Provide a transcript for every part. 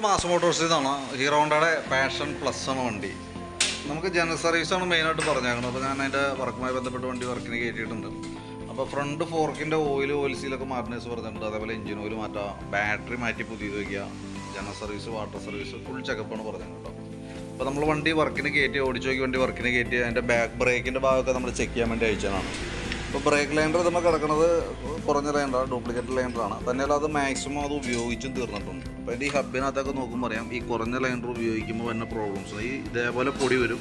Mass മോട്ടോഴ്സിൽ നിന്നാണ് hero ഹോണ്ടയുടെ passion plus ആണ് വണ്ടി. നമുക്ക് ജനറൽ സർവീസാണ് മെയിനായിട്ട് പറഞ്ഞേക്കുന്നത്. അപ്പോൾ ഞാൻ അതിൻ്റെ വർക്കുമായി ബന്ധപ്പെട്ട് വണ്ടി വർക്കിന് കയറ്റിയിട്ടുണ്ട്. അപ്പോൾ ഫ്രണ്ട് ഫോർക്കിൻ്റെ ഓയിൽ സീലൊക്കെ മാറ്റേഴ്സ് പറഞ്ഞിട്ടുണ്ട്. അതേപോലെ എഞ്ചിൻ ഓയിൽ മാറ്റാം, ബാറ്ററി മാറ്റി പുതിയത് വയ്ക്കുക, general service, water service, full ചെക്കപ്പാണ് പറഞ്ഞത് കേട്ടോ. അപ്പോൾ നമ്മൾ വണ്ടി വർക്കിന് കയറ്റി ഓടിച്ചു നോക്കി വണ്ടി വർക്കിന് കയറ്റി അതിൻ്റെ ബാക്ക് ബ്രേക്കിൻ്റെ ഭാഗമൊക്കെ നമ്മൾ ചെക്ക് ചെയ്യാൻ വേണ്ടി അയച്ചതാണ്. ഇപ്പോൾ ബ്രേക്ക് ലൈൻഡർ നമ്മൾ കിടക്കുന്നത് കുറഞ്ഞ ലൈൻഡറാണ്, ഡ്യൂപ്ലിക്കേറ്റ് ലൈൻഡറാണ്. തന്നെയല്ല അത് മാക്സിമം അത് ഉപയോഗിച്ചും തീർന്നിട്ടുണ്ട്. അപ്പോൾ എൻ്റെ ഈ ഹബിനകത്തൊക്കെ നോക്കുമ്പോൾ അറിയാം ഈ കുറഞ്ഞ ലൈൻഡർ ഉപയോഗിക്കുമ്പോൾ വരുന്ന പ്രോബ്ലംസ് ഇതേപോലെ പൊടി വരും.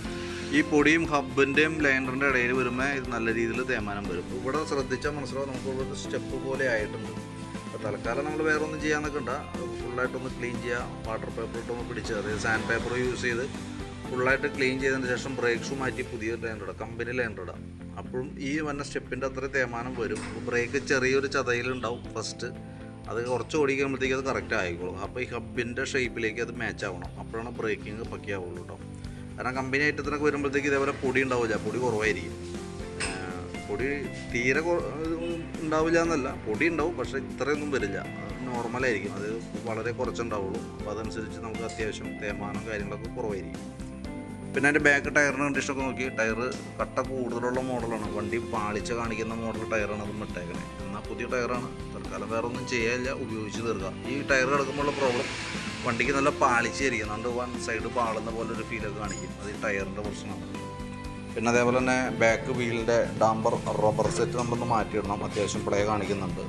ഈ പൊടിയും ഹബിൻ്റെയും ലൈൻഡറിൻ്റെ ഇടയിൽ വരുമ്പോൾ ഇത് നല്ല രീതിയിൽ തേമാനം വരും. ഇവിടെ ശ്രദ്ധിച്ചാൽ മനസ്സിലാവും നമുക്കുള്ളൊരു സ്റ്റെപ്പ് പോലെ ആയിട്ടുണ്ട്. അപ്പോൾ തൽക്കാലം നമ്മൾ വേറെ ഒന്നും ചെയ്യാനൊക്കെ ഉണ്ട്, ഫുള്ളായിട്ടൊന്ന് ക്ലീൻ ചെയ്യുക, വാട്ടർ പേപ്പർ ഇട്ടൊന്ന് പിടിച്ച്, അതായത് സാൻഡ് പേപ്പർ യൂസ് ചെയ്ത് ഫുള്ളായിട്ട് ക്ലീൻ ചെയ്തതിന് ശേഷം ബ്രേക്ക് ഷൂ മാറ്റി പുതിയ ലൈൻഡർ ഇടാം, കമ്പനി ലൈൻഡർ ഇടാം. അപ്പോഴും ഈ വന്ന സ്റ്റെപ്പിൻ്റെ അത്ര തേമാനം വരും. ബ്രേക്ക് ചെറിയൊരു ചതയിലുണ്ടാവും ഫസ്റ്റ്, അത് കുറച്ച് ഓടിക്കുമ്പോഴത്തേക്ക് അത് കറക്റ്റ് ആയിക്കോളും. അപ്പോൾ ഈ ഹബിൻ്റെ ഷേപ്പിലേക്ക് അത് മാച്ച് ആവണം, അപ്പോഴാണ് ബ്രേക്കിങ് പക്കിയാവുള്ളൂ കേട്ടോ. കാരണം കമ്പനി ഐറ്റത്തിനൊക്കെ വരുമ്പോഴത്തേക്ക് ഇതേപോലെ പൊടി ഉണ്ടാവില്ല, പൊടി കുറവായിരിക്കും. പൊടി തീരെ ഉണ്ടാവില്ല എന്നല്ല, പൊടി ഉണ്ടാവും, പക്ഷേ ഇത്രയൊന്നും വരില്ല, നോർമലായിരിക്കും, അത് വളരെ കുറച്ചുണ്ടാവുള്ളൂ. അപ്പോൾ അതനുസരിച്ച് നമുക്ക് അത്യാവശ്യം തേമാനം കാര്യങ്ങളൊക്കെ കുറവായിരിക്കും. പിന്നെ അതിൻ്റെ ബാക്ക് ടയറിന് കണ്ടീഷനൊക്കെ നോക്കി, ടയർ കട്ട കൂടുതലുള്ള മോഡലാണ്, വണ്ടി പാളിച്ച കാണിക്കുന്ന മോഡൽ ടയറാണ് അത് ഇട്ടേക്കണേ. എന്നാൽ പുതിയ ടയറാണ്, തൽക്കാലം വേറെ ഒന്നും ചെയ്യാനില്ല, ഉപയോഗിച്ച് തീർക്കുക. ഈ ടയർ കിടക്കുമ്പോഴുള്ള പ്രോബ്ലം വണ്ടിക്ക് നല്ല പാളിച്ചായിരിക്കും, അതുകൊണ്ട് വൺ സൈഡ് പാളുന്ന പോലെ ഒരു ഫീലൊക്കെ കാണിക്കും, അത് ഈ ടയറിൻ്റെ പ്രശ്നമാണ്. പിന്നെ അതേപോലെ തന്നെ ബാക്ക് വീലിൻ്റെ ഡാമ്പർ റബ്ബർ സെറ്റ് നമ്മളൊന്ന് മാറ്റിയിടണം, അത്യാവശ്യം പ്ലേ കാണിക്കുന്നുണ്ട്.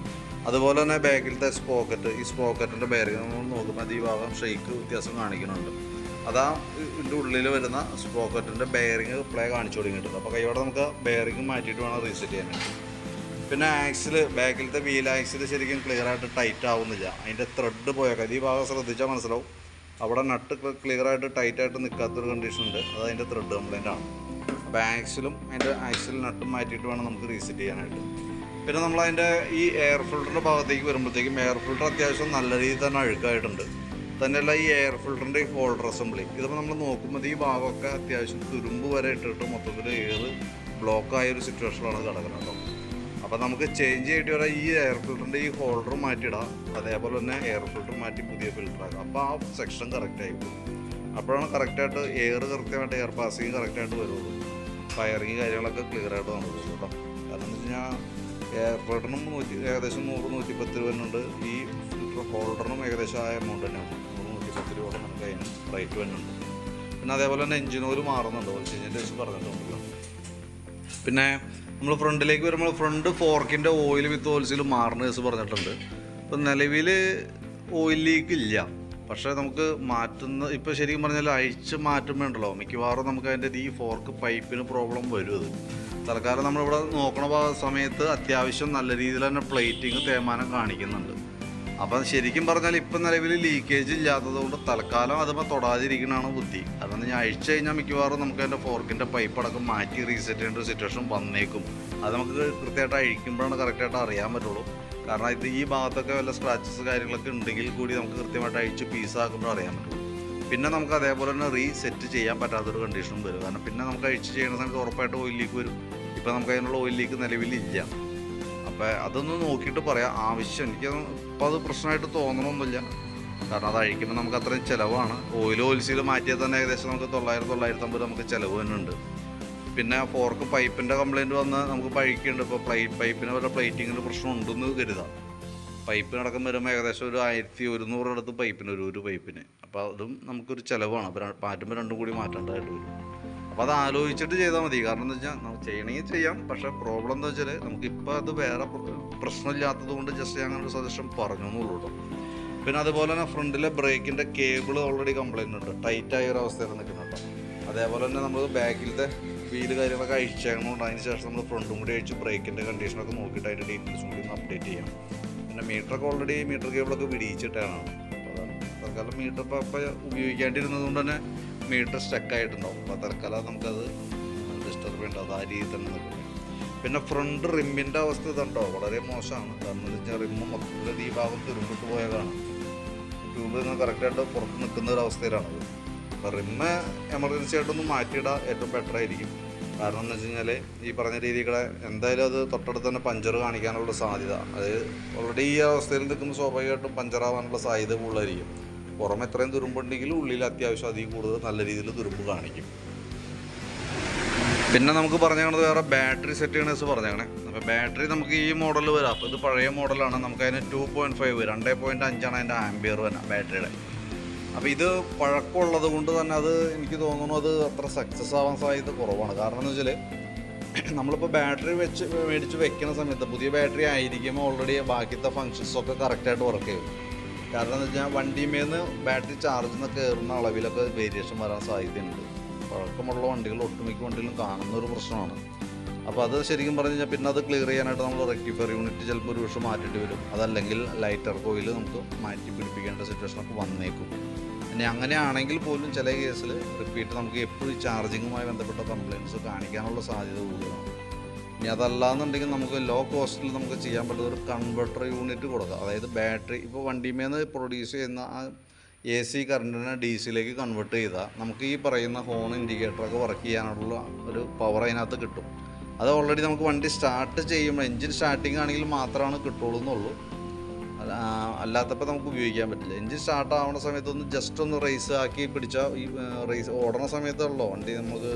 അതുപോലെ തന്നെ ബാക്കിലത്തെ സ്പോക്കറ്റ്, ഈ സ്പോക്കറ്റിൻ്റെ ബെയറിംഗ് നമ്മൾ നോക്കുമ്പോൾ ഈ ഭാഗം ഷെയ്ക്ക് വ്യത്യാസം കാണിക്കുന്നുണ്ട്. അതാ ഇതിൻ്റെ ഉള്ളിൽ വരുന്ന സ്പോക്കറ്റിൻ്റെ ബെയറിങ് പ്ലേ കാണിച്ചു തുടങ്ങിയിട്ടുണ്ട്. അപ്പോൾ കൈയോടെ നമുക്ക് ബെയറിങ് മാറ്റിയിട്ട് വേണം റീസെറ്റ് ചെയ്യാനായിട്ട്. പിന്നെ ആക്സിൽ, ബാക്കിലത്തെ വീൽ ആക്സിൽ ശരിക്കും ക്ലിയറായിട്ട് ടൈറ്റ് ആവുന്നില്ല, അതിൻ്റെ ത്രെഡ് പോയേക്കാം. ഈ ഭാഗം ശ്രദ്ധിച്ചാൽ മനസ്സിലാവും, അവിടെ നട്ട് ക്ലിയറായിട്ട് ടൈറ്റായിട്ട് നിൽക്കാത്തൊരു കണ്ടീഷൻ ഉണ്ട്, അത് അതിൻ്റെ ത്രെഡ് കംപ്ലൈൻ്റ് ആണ്. അപ്പോൾ ആക്സിലും അതിൻ്റെ ആക്സിൽ നട്ടും മാറ്റിയിട്ട് വേണം നമുക്ക് റീസെറ്റ് ചെയ്യാനായിട്ട്. പിന്നെ നമ്മളതിൻ്റെ ഈ എയർ ഫിൽറ്ററിൻ്റെ ഭാഗത്തേക്ക് വരുമ്പോഴത്തേക്കും എയർ ഫിൽറ്റർ അത്യാവശ്യം നല്ല രീതിയിൽ തന്നെ അഴുക്കായിട്ടുണ്ട്. തന്നെയല്ല ഈ എയർ ഫിൽറ്ററിൻ്റെ ഈ ഹോൾഡർ അസംബ്ലി, ഇതിപ്പോൾ നമ്മൾ നോക്കുമ്പോൾ ഈ ഭാഗമൊക്കെ അത്യാവശ്യം തുരുമ്പ് വരെ ഇട്ടിട്ട് മൊത്തത്തിൽ എയർ ബ്ലോക്കായൊരു സിറ്റുവേഷനിലാണ് കിടക്കുന്നത് കേട്ടോ. അപ്പോൾ നമുക്ക് ചേഞ്ച് ചെയ്തിട്ട് വരാം, ഈ എയർ ഫിൽറ്ററിൻ്റെ ഈ ഹോൾഡർ മാറ്റിയിടാം, അതേപോലെ തന്നെ എയർ ഫിൽറ്റർ മാറ്റി പുതിയ ഫിൽറ്റർ ആക്കാം. അപ്പോൾ ആ സെക്ഷൻ കറക്റ്റ് ആയിരിക്കും, അപ്പോഴാണ് കറക്റ്റായിട്ട് എയർ കൃത്യമായിട്ട് എയർ പാസിങ് കറക്റ്റായിട്ട് വരുള്ളൂ, ഫയറിങ് കാര്യങ്ങളൊക്കെ ക്ലിയറായിട്ട് നടക്കുള്ളൂ കേട്ടോ. കാരണം എന്ന് വെച്ച് കഴിഞ്ഞാൽ എയർ ഫിൽറ്ററിനും ഏകദേശം 100-110 രൂപ, ഈ ഫിൽറ്റർ ഹോൾഡറിനും ഏകദേശം ആ എമൗണ്ട് തന്നെയാണ്, 100-110 രൂപ നമുക്ക് അതിന് റേറ്റ് വരുന്നുണ്ട്. പിന്നെ അതേപോലെ തന്നെ എഞ്ചിൻ ഓയിൽ മാറുന്നുണ്ട്, ഓയിൽ ചേഞ്ചിൻ്റെ വെച്ച് പറഞ്ഞിട്ടുണ്ടല്ലോ. പിന്നെ നമ്മൾ ഫ്രണ്ടിലേക്ക് വരുമ്പോൾ ഫ്രണ്ട് ഫോർക്കിൻ്റെ ഓയിൽ വിത്ത് ഓയിൽ സീൽ മാറുന്ന കേസ് പറഞ്ഞിട്ടുണ്ട്. ഇപ്പം നിലവിൽ ഓയിൽ ലീക്ക് ഇല്ല, പക്ഷേ നമുക്ക് മാറ്റുന്ന ഇപ്പോൾ ശരിക്കും പറഞ്ഞാൽ അഴിച്ച് മാറ്റുമ്പോണ്ടല്ലോ മിക്കവാറും നമുക്ക് അതിൻ്റെ ഈ ഫോർക്ക് പൈപ്പിന് പ്രോബ്ലം വരും. അത് തൽക്കാലം നമ്മളിവിടെ നോക്കണ സമയത്ത് അത്യാവശ്യം നല്ല രീതിയിൽ തന്നെ പ്ലേറ്റിങ് തേമാനം കാണിക്കുന്നുണ്ട്. അപ്പം ശരിക്കും പറഞ്ഞാൽ ഇപ്പം നിലവിൽ ലീക്കേജ് ഇല്ലാത്തത് കൊണ്ട് തൽക്കാലം അതുമ്പോൾ തൊടാതിരിക്കണതാണ് ബുദ്ധി. കാരണം ഞാൻ അഴിച്ചു കഴിഞ്ഞാൽ മിക്കവാറും നമുക്ക് അതിൻ്റെ ഫോർക്കിൻ്റെ പൈപ്പ് അടക്കം മാറ്റി റീസെറ്റ് ചെയ്യേണ്ട ഒരു സിറ്റുവേഷൻ വന്നേക്കും. അത് നമുക്ക് കൃത്യമായിട്ട് അഴിക്കുമ്പോഴാണ് കറക്റ്റായിട്ട് അറിയാൻ പറ്റുള്ളൂ. കാരണം ഇത് ഈ ഭാഗത്തൊക്കെ വല്ല സ്ക്രാച്ചസ് കാര്യങ്ങളൊക്കെ ഉണ്ടെങ്കിൽ കൂടി നമുക്ക് കൃത്യമായിട്ട് അഴിച്ച് പീസാക്കുമ്പോൾ അറിയാൻ പറ്റുള്ളൂ. പിന്നെ നമുക്ക് അതേപോലെ തന്നെ റീസെറ്റ് ചെയ്യാൻ പറ്റാത്തൊരു കണ്ടീഷനും വരും. കാരണം പിന്നെ നമുക്ക് അഴിച്ച് ചെയ്യുന്ന സമയത്ത് ഉറപ്പായിട്ട് ഓയിൽ ലീക്ക് വരും. ഇപ്പം നമുക്ക് അതിനുള്ള ഓയിൽ ലീക്ക് നിലവിലില്ല. അപ്പോൾ അതൊന്ന് നോക്കിയിട്ട് പറയാം, ആവശ്യം എനിക്ക് ഇപ്പോൾ അത് പ്രശ്നമായിട്ട് തോന്നണമൊന്നുമില്ല. കാരണം അത് അഴിക്കുമ്പോൾ നമുക്ക് അത്രയും ചിലവാണ്. ഓയിൽ സീൽ മാറ്റിയാൽ തന്നെ ഏകദേശം നമുക്ക് 900-950 നമുക്ക് ചിലവ് തന്നെ ഉണ്ട്. പിന്നെ ഫോർക്ക് പൈപ്പിൻ്റെ കംപ്ലയിൻറ്റ് വന്ന് നമുക്ക് പഴിക്കുന്നുണ്ട്. ഇപ്പോൾ പൈപ്പിന് വല്ല പ്ലേറ്റിങ്ങിൻ്റെ പ്രശ്നം ഉണ്ടെന്ന് കരുതാം. പൈപ്പിനടക്കം വരുമ്പോൾ ഏകദേശം ഒരു 1100 അടുത്ത് പൈപ്പിന് ഒരു പൈപ്പിന്. അപ്പോൾ അതും നമുക്കൊരു ചിലവാണ്. അപ്പോൾ മാറ്റുമ്പോൾ രണ്ടും കൂടി മാറ്റേണ്ടതായിട്ട് വരും. അപ്പോൾ അത് ആലോചിച്ചിട്ട് ചെയ്താൽ മതി. കാരണം എന്താ വെച്ചാൽ നമുക്ക് ചെയ്യണമെങ്കിൽ ചെയ്യാം, പക്ഷേ പ്രോബ്ലം എന്താ വെച്ചാൽ നമുക്കിപ്പോൾ അത് വേറെ പ്രശ്നമില്ലാത്തത് കൊണ്ട് ജസ്റ്റ് ഞാൻ ഒരു സജഷൻ പറഞ്ഞു എന്നുള്ളൂ കേട്ടോ. പിന്നെ അതുപോലെ തന്നെ ഫ്രണ്ടിലെ ബ്രേക്കിൻ്റെ കേബിൾ ഓൾറെഡി കംപ്ലയിൻ്റ് ഉണ്ട്, ടൈറ്റായ ഒരു അവസ്ഥയിൽ നിൽക്കുന്നുണ്ട്. അതേപോലെ തന്നെ നമ്മൾ ബാക്കിലത്തെ വീല് കാര്യങ്ങളൊക്കെ അഴിച്ചേക്കണമുണ്ട്. അതിന് ശേഷം നമ്മൾ ഫ്രണ്ടും കൂടി അഴിച്ച് ബ്രേക്കിൻ്റെ കണ്ടീഷനൊക്കെ നോക്കിയിട്ട് അതിൻ്റെ ഡീറ്റെയിൽസും കൂടി ഒന്ന് അപ്ഡേറ്റ് ചെയ്യാം. പിന്നെ മീറ്ററൊക്കെ ഓൾറെഡി മീറ്റർ കേബിളൊക്കെ വിടിയിച്ചിട്ടാണ്. അപ്പോൾ അതാണ് തൽക്കാലം മീറ്റർ ഇപ്പോൾ ഉപയോഗിക്കാണ്ടിരുന്നത് കൊണ്ട് തന്നെ മീറ്റർ സ്റ്റക്കായിട്ടുണ്ടാവും. അപ്പോൾ തൽക്കാലം നമുക്കത് ഡിസ്റ്റർബ് ചെയ്യേണ്ട, അത് ആ രീതിയിൽ തന്നെ നിൽക്കുന്നത്. പിന്നെ ഫ്രണ്ട് റിമ്മിൻ്റെ അവസ്ഥ ഇതുണ്ടോ വളരെ മോശമാണ്. കാരണം എന്ന് വെച്ചാൽ റിമ്മ് മൊത്തത്തിൽ ഈ ഭാഗം തുരുമ്പിട്ട് പോയതാണ്, ട്യൂബ് ഇങ്ങനെ കറക്റ്റായിട്ട് പുറത്ത് നിൽക്കുന്ന ഒരു അവസ്ഥയിലാണത്. അപ്പോൾ റിമ്മ് എമർജൻസി ആയിട്ടൊന്ന് മാറ്റിയിടാൻ ഏറ്റവും ബെറ്റർ ആയിരിക്കും. കാരണം എന്ന് വെച്ച് കഴിഞ്ഞാൽ ഈ പറഞ്ഞ രീതികളെ എന്തായാലും അത് തൊട്ടടുത്ത് തന്നെ പഞ്ചർ കാണിക്കാനുള്ള സാധ്യത, അത് ഓൾറെഡി ഈ അവസ്ഥയിൽ നിൽക്കുമ്പോൾ സ്വാഭാവികമായിട്ടും പഞ്ചറാവാനുള്ള സാധ്യത കൂടുതലായിരിക്കും. പുറമെ എത്രയും തുരുമ്പുണ്ടെങ്കിൽ ഉള്ളിൽ അത്യാവശ്യം അതിൽ കൂടുതൽ നല്ല രീതിയിൽ തുരുമ്പ് കാണിക്കും. പിന്നെ നമുക്ക് പറഞ്ഞത് വേറെ ബാറ്ററി സെറ്റ് ചെയ്യണേഴ്സ് പറഞ്ഞേ. അപ്പോൾ ബാറ്ററി നമുക്ക് ഈ മോഡൽ വരാം. അപ്പോൾ ഇത് പഴയ മോഡലാണ്. നമുക്കതിന് 2.5 2.5 അതിൻ്റെ ആംബിയർ വരാം ബാറ്ററിയുടെ. അപ്പോൾ ഇത് പഴക്കമുള്ളത് കൊണ്ട് തന്നെ അത് എനിക്ക് തോന്നുന്നു അത് അത്ര സക്സസ് ആവാൻ സാധ്യത കുറവാണ്. കാരണം എന്ന് വെച്ചാൽ നമ്മളിപ്പോൾ ബാറ്ററി മേടിച്ച് വെക്കുന്ന സമയത്ത് പുതിയ ബാറ്ററി ആയിരിക്കുമ്പോൾ ഓൾറെഡി ബാക്കിയത്തെ ഫങ്ഷൻസൊക്കെ കറക്റ്റായിട്ട് വർക്ക് ചെയ്യും. കാരണം എന്ന് വെച്ചാൽ വണ്ടിമേന്ന് ബാറ്ററി ചാർജിൽ നിന്ന് കയറുന്ന അളവിലൊക്കെ വേരിയേഷൻ വരാൻ സാധ്യതയുണ്ട്. പഴക്കമുള്ള വണ്ടികൾ ഒട്ടുമിക്ക വണ്ടികളും കാണുന്ന ഒരു പ്രശ്നമാണ്. അപ്പോൾ അത് ശരിക്കും പറഞ്ഞു കഴിഞ്ഞാൽ പിന്നെ അത് ക്ലിയർ ചെയ്യാനായിട്ട് നമ്മൾ റെക്ടിഫയർ യൂണിറ്റ് ചിലപ്പോൾ ഒരു വർഷം മാറ്റേണ്ടി വരും. അതല്ലെങ്കിൽ ലൈറ്റർ കോയിൽ നമുക്ക് മാറ്റി പിടിപ്പിക്കേണ്ട സിറ്റുവേഷനൊക്കെ വന്നേക്കും. ഇനി അങ്ങനെയാണെങ്കിൽ പോലും ചില കേസിൽ റിപ്പീറ്റ് നമുക്ക് എപ്പോഴും ചാർജിങ്ങുമായി ബന്ധപ്പെട്ട കംപ്ലയിൻറ്റ്സ് കാണിക്കാനുള്ള സാധ്യത കൂടുതലാണ്. ഇനി അതല്ലാന്നുണ്ടെങ്കിൽ നമുക്ക് ലോ കോസ്റ്റിൽ നമുക്ക് ചെയ്യാൻ പറ്റുന്ന ഒരു കൺവെർട്ടർ യൂണിറ്റ് കൊടുക്കാം. അതായത് ബാറ്ററി ഇപ്പോൾ വണ്ടിമേന്ന് പ്രൊഡ്യൂസ് ചെയ്യുന്ന ആ AC കറണ്ടിനെ DC-യിലേക്ക് കൺവേർട്ട് ചെയ്താൽ നമുക്ക് ഈ പറയുന്ന ഹോൺ ഇൻഡിക്കേറ്ററൊക്കെ വർക്ക് ചെയ്യാനുള്ള ഒരു പവർ അതിനകത്ത് കിട്ടും. അത് ഓൾറെഡി നമുക്ക് വണ്ടി സ്റ്റാർട്ട് ചെയ്യുമ്പോൾ എൻജിൻ സ്റ്റാർട്ടിങ് ആണെങ്കിൽ മാത്രമാണ് കിട്ടുള്ളൂ എന്നുള്ളൂ. അല്ലാത്തപ്പോൾ നമുക്ക് ഉപയോഗിക്കാൻ പറ്റില്ല. എൻജിൻ സ്റ്റാർട്ട് ആവുന്ന സമയത്തൊന്ന് ജസ്റ്റ് ഒന്ന് റേസ് ആക്കി പിടിച്ചാൽ ഈ റേസ് ഓടുന്ന സമയത്തുള്ളൂ വണ്ടി നമുക്ക്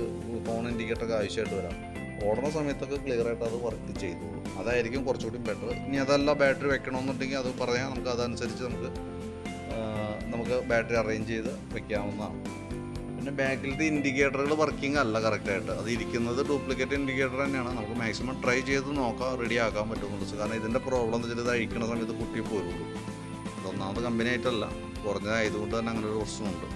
ഹോൺ ഇൻഡിക്കേറ്ററൊക്കെ ആവശ്യമായിട്ട് വരാം. ഓടുന്ന സമയത്തൊക്കെ ക്ലിയർ ആയിട്ട് അത് വർക്ക് ചെയ്തോളൂ. അതായിരിക്കും കുറച്ചുകൂടി ബെറ്റർ. ഇനി അതല്ല ബാറ്ററി വെക്കണമെന്നുണ്ടെങ്കിൽ അത് പറയാം. നമുക്ക് അതനുസരിച്ച് നമുക്ക് ബാറ്ററി അറേഞ്ച് ചെയ്ത് വെക്കാവുന്നതാണ്. പിന്നെ ബാക്കിലത്തെ ഇൻഡിക്കേറ്ററുകൾ വർക്കിംഗ് അല്ല കറക്റ്റായിട്ട്. അത് ഇരിക്കുന്നത് ഡ്യൂപ്ലിക്കേറ്റ് ഇൻഡിക്കേറ്റർ തന്നെയാണ്. നമുക്ക് മാക്സിമം ട്രൈ ചെയ്ത് നോക്കാം റെഡി ആക്കാൻ പറ്റുന്നുണ്ട്. കാരണം ഇതിൻ്റെ പ്രോബ്ലം എന്ന് വെച്ചാൽ ഇത് അഴിക്കുന്ന സമയത്ത് കുട്ടി പോരുള്ളൂ. അതൊന്നാമത് കമ്പനി ആയിട്ടല്ല, കുറഞ്ഞതായതുകൊണ്ട് തന്നെ അങ്ങനെ ഒരു പ്രശ്നമുണ്ട്.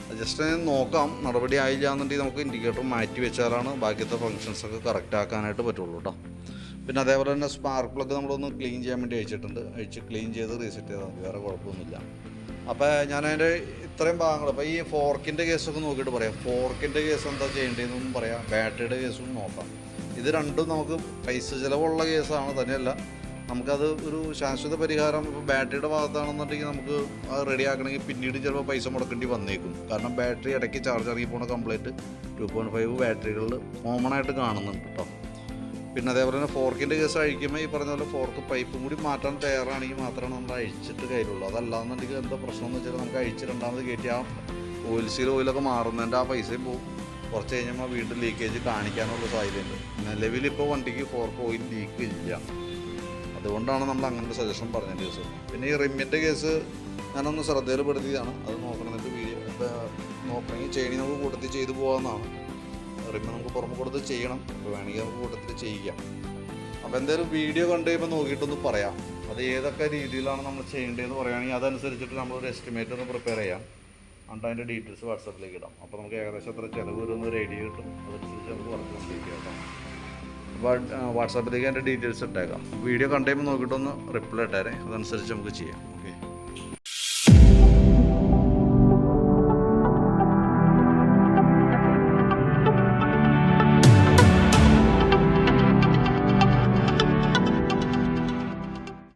അത് ജസ്റ്റ് നോക്കാം. നടപടി ആയില്ല എന്നുണ്ടെങ്കിൽ നമുക്ക് ഇൻഡിക്കേറ്റർ മാറ്റി വെച്ചാലാണ് ബാക്കിയത്തെ ഫങ്ഷൻസൊക്കെ കറക്റ്റ് ആക്കാനായിട്ട് പറ്റുള്ളൂ കേട്ടോ. പിന്നെ അതേപോലെ തന്നെ സ്പാർക്ക് പ്ലഗ് നമ്മളൊന്ന് ക്ലീൻ ചെയ്യാൻ വേണ്ടി അഴിച്ച് ക്ലീൻ ചെയ്ത് റീസെറ്റ് ചെയ്താൽ മതി. വേറെ കുഴപ്പമൊന്നുമില്ല. അപ്പോൾ ഞാനതിൻ്റെ ഇത്രയും ഭാഗങ്ങൾ അപ്പോൾ ഈ ഫോർക്കിൻ്റെ കേസൊക്കെ നോക്കിയിട്ട് പറയാം. ഫോർക്കിൻ്റെ കേസ് എന്താ ചെയ്യേണ്ടതെന്നും പറയാം, ബാറ്ററിയുടെ കേസും നോക്കാം. ഇത് രണ്ടും നമുക്ക് പൈസ ചിലവുള്ള കേസാണ്. തന്നെയല്ല നമുക്കത് ഒരു ശാശ്വത പരിഹാരം ഇപ്പോൾ ബാറ്ററിയുടെ ഭാഗത്താണെന്നുണ്ടെങ്കിൽ നമുക്ക് അത് റെഡി ആക്കണമെങ്കിൽ പിന്നീട് ചിലപ്പോൾ പൈസ മുടക്കേണ്ടി വന്നേക്കും. കാരണം ബാറ്ററി ഇടയ്ക്ക് ചാർജ് ഇറങ്ങി പോകുന്ന കംപ്ലൈൻറ്റ് 2.5 ബാറ്ററികളിൽ കോമൺ ആയിട്ട് കാണുന്നുണ്ട് കേട്ടോ. പിന്നെ അതേപോലെ തന്നെ ഫോർക്കിൻ്റെ കേസ് അഴിക്കുമ്പോൾ ഈ പറഞ്ഞ പോലെ ഫോർക്ക് പൈപ്പും കൂടി മാറ്റാൻ തയ്യാറാണെങ്കിൽ മാത്രമാണ് നമ്മൾ അഴിച്ചിട്ട് കയ്യിലുള്ളൂ. അതല്ലാന്നുണ്ടെങ്കിൽ എന്താ പ്രശ്നം എന്ന് വെച്ചാൽ നമുക്ക് അഴിച്ച് രണ്ടാമത് കയറ്റി ആ ഓയിലൊക്കെ മാറുന്നതിൻ്റെ ആ പൈസയും പോകും. കുറച്ച് കഴിഞ്ഞാൽ വീണ്ടും ലീക്കേജ് കാണിക്കാനുള്ള സാധ്യതയുണ്ട്. നിലവിലിപ്പോൾ വണ്ടിക്ക് ഫോർക്ക് ഓയിൽ ലീക്ക് ഇല്ല. അതുകൊണ്ടാണ് നമ്മൾ അങ്ങനെ ഒരു സജഷൻ പറഞ്ഞ കേസ്. പിന്നെ ഈ റിമ്മിൻ്റെ കേസ് ഞാനൊന്ന് ശ്രദ്ധയിൽപ്പെടുത്തിയതാണ്. അത് നോക്കണമെന്നിട്ട് വീഡിയോ നോക്കണമെങ്കിൽ ചെയ്യണമെങ്കിൽ നമുക്ക് കൂട്ടത്തിൽ ചെയ്തു പോകാവുന്നതാണ്. റിമ്മ് നമുക്ക് പുറമെ കൊടുത്ത് ചെയ്യണം. അപ്പോൾ വേണമെങ്കിൽ നമുക്ക് കൂട്ടത്തിൽ ചെയ്യിക്കാം. അപ്പോൾ എന്തായാലും വീഡിയോ കണ്ടു കഴിയുമ്പോൾ നോക്കിയിട്ടൊന്ന് പറയാം. അത് ഏതൊക്കെ രീതിയിലാണ് നമ്മൾ ചെയ്യേണ്ടതെന്ന് പറയുകയാണെങ്കിൽ അതനുസരിച്ചിട്ട് നമ്മളൊരു എസ്റ്റിമേറ്റ് ഒന്ന് പ്രിപ്പയർ ചെയ്യാം. എന്നിട്ട് അതിൻ്റെ ഡീറ്റെയിൽസ് വാട്സാപ്പിലേക്ക് ഇടാം. അപ്പോൾ നമുക്ക് ഏകദേശം എത്ര ചിലവ് വരുന്ന ഒരു ഐഡിയ കിട്ടും. അതനുസരിച്ച് നമുക്ക് വർക്ക് കംപ്ലീറ്റ് ചെയ്യാം കേട്ടോ. അപ്പോൾ വാട്സാപ്പിലേക്ക് അതിൻ്റെ ഡീറ്റെയിൽസ് ഇട്ടേക്കാം. വീഡിയോ കണ്ടു കഴിയുമ്പോൾ നോക്കിയിട്ടൊന്ന് റിപ്ലൈ ഇട്ടേരെ. അതനുസരിച്ച് നമുക്ക് ചെയ്യാം. ഓക്കെ.